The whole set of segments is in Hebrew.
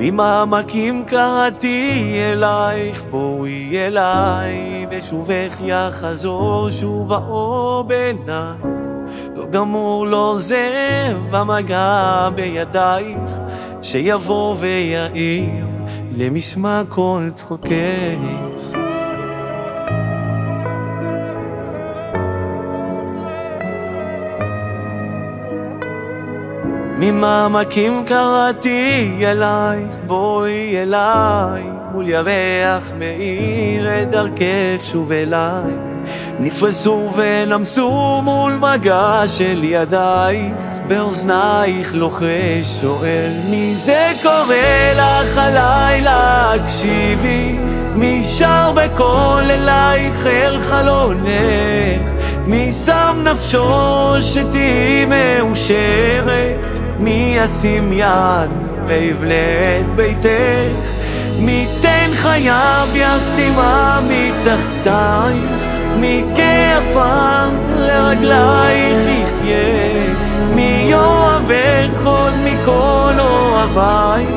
ממעמקים קראתי אלייך, בואי אליי, בשובך יחזור שוב האור בעיניי. לא גמור, לא עוזב במגע בידייך, שיבוא ויעיר למשמע כל צחוקך. ממעמקים קראתי אלייך, בואי אליי, מול ירח מאיר את דרכך שוב אליי. נפרסו ונמסו מול מגע של ידייך, באוזנייך לוחש שואל מי זה קורא לך הלילה, הקשיבי מי שר בקול אלייך אל חלונך, מי שם נפשו שתהי מאושרת, מי ישים יד ויבלה את ביתך, מי תן חייו ישימה מתחתייך, מי כעפר לרגלייך יחיה, מי יאהבך עוד מכל אוהבייך,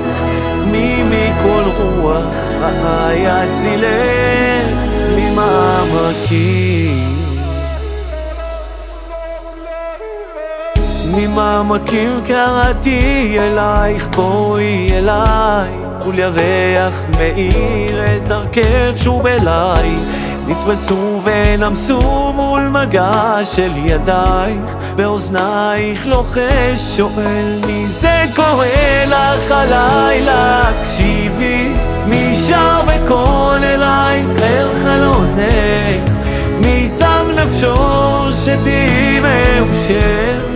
מי מכל רוח רעה יצילך ממעמקים. ממעמקים קראתי אלייך, בואי אליי, מול ירח מאיר את דרכך שוב אליי. נפרסו ונמסו מול מגע של ידייך, באוזנייך לוחש שואל מי זה קורא לך הלילה, הקשיבי מי שר בקול אלייך אל חלונך, מי שם נפשו שתהי מאושרת,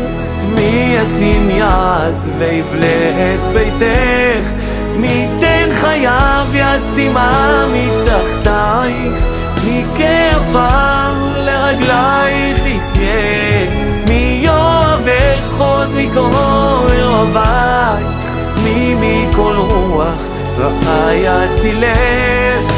מי ישים יד ויבלה את ביתך, מי תן חייו ישימה מתחתייך, מי כעפר לרגלייך יחיה, מי יאהבך עוד מכל אוהבייך, מי מכל רוח רעה יצילך